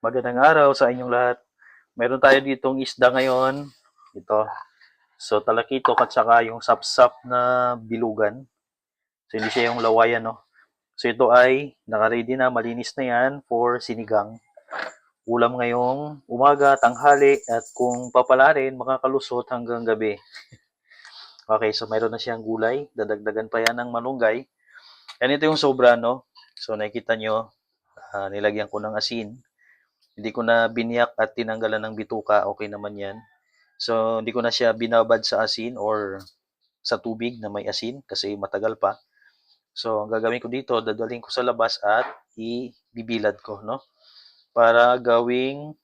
Magandang araw sa inyong lahat. Meron tayo ditong isda ngayon. Ito. So, talakitok at saka yung sapsap na bilugan. So, hindi siya yung lawayan, no? So, ito ay naka-ready na, malinis na yan for sinigang. Ulam ngayong umaga, tanghali, at kung papalarin, makakalusot hanggang gabi. Okay, so mayroon na siyang gulay. Dadagdagan pa yan ng malunggay. Yan ito yung sobra, no? So, nakikita nyo, nilagyan ko ng asin. Hindi ko na biniyak at tinanggalan ng bituka, okay naman yan. So, hindi ko na siya binabad sa asin or sa tubig na may asin kasi matagal pa. So, ang gagawin ko dito, dadalhin ko sa labas at ibibilad ko, no? Para gawing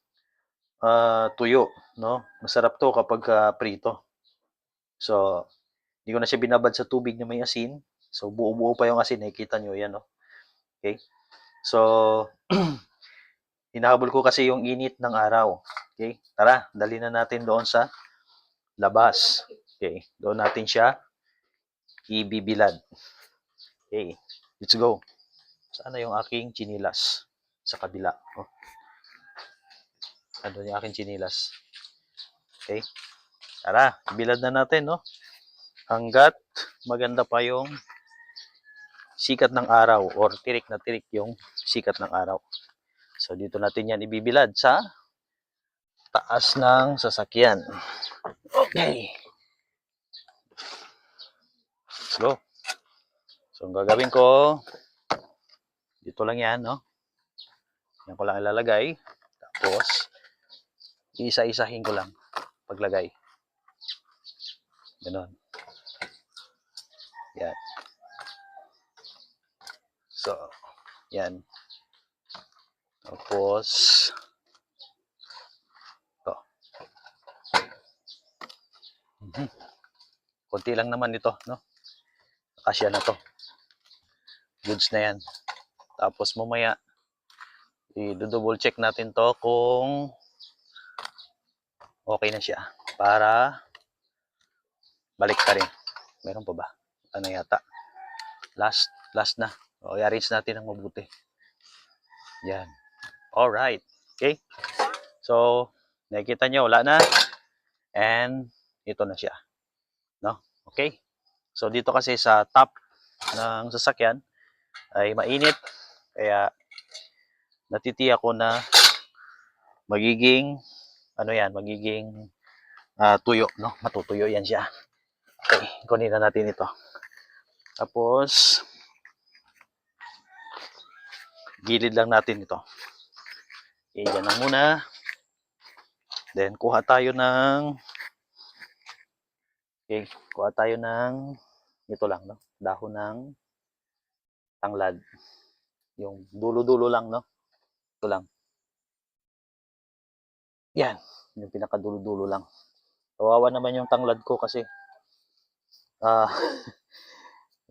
tuyo, no? Masarap to kapag prito. So, hindi ko na siya binabad sa tubig na may asin. So, buo-buo pa yung asin, nakikita nyo yan, no? Okay? So, hinahabol ko kasi yung init ng araw. Okay? Tara, dali na natin doon sa labas. Okay? Doon natin siya ibibilad. Okay? Let's go. Sana yung aking chinilas sa kabila. Oh, ano yung aking chinilas. Okay? Tara, bilad na natin, no? Hanggat maganda pa yung sikat ng araw or tirik na tirik yung sikat ng araw. So, dito natin yan ibibilad sa taas ng sasakyan. Okay. Let's go. So, ang gagawin ko, dito lang yan, no? Yan ko lang ilalagay. Tapos, isa-isahin ko lang paglagay. Ganon. Yan. So, yan. Tapos, ito. Kunti lang naman ito, no? Kasya na to. Goods na yan. Tapos, mamaya, i-double check natin to kung okay na siya. Para balik ka rin. Meron pa ba? Ano yata? Last na. O, i-arrange natin ng mabuti. Yan. Alright. Okay. So, nakikita nyo, wala na. And, ito na siya. No? Okay. So, dito kasi sa top ng sasakyan ay mainit. Kaya, natitiyak ko na magiging, magiging tuyo. No? Matutuyo yan siya. Okay. Kunin na natin ito. Tapos, gilid lang natin ito. Okay, dyan lang muna. Then, kuha tayo ng ito lang, no? Dahon ng tanglad. Yung dulo-dulo lang, no? Ito lang. Yan. Yung pinakadulo-dulo lang. Kawawa naman yung tanglad ko kasi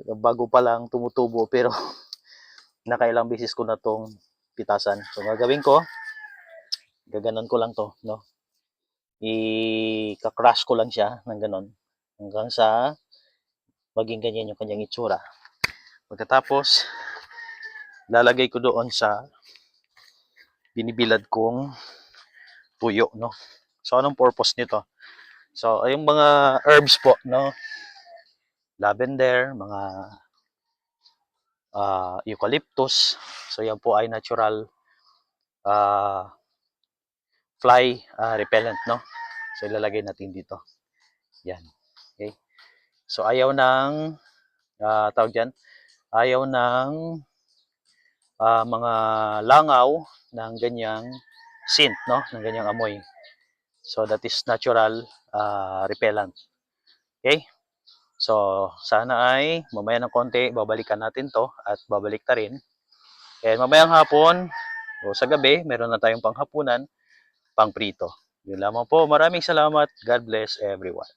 bago pa lang tumutubo pero nakailang beses ko na tong pitasan. So, gagawin ko, gaganon ko lang to, no? I-crush ko lang siya ng ganon hanggang sa maging ganyan yung kanyang itsura. Pagkatapos, lalagay ko doon sa binibilad kong tuyo, no? So, anong purpose nito? So, yung mga herbs po, no? Lavender, mga eucalyptus. So, yan po ay natural fly repellent, no? So, ilalagay natin dito. Yan. Okay? So, ayaw ng, tawag dyan, ayaw ng mga langaw ng ganyang scent, no? Ng ganyang amoy. So, that is natural repellent. Okay? So, sana ay mamaya ng konti, babalikan natin to at babalik ta rin. And mamayang hapon o sa gabi, meron na tayong panghapunan, pang prito. Yun lamang po. Maraming salamat. God bless everyone.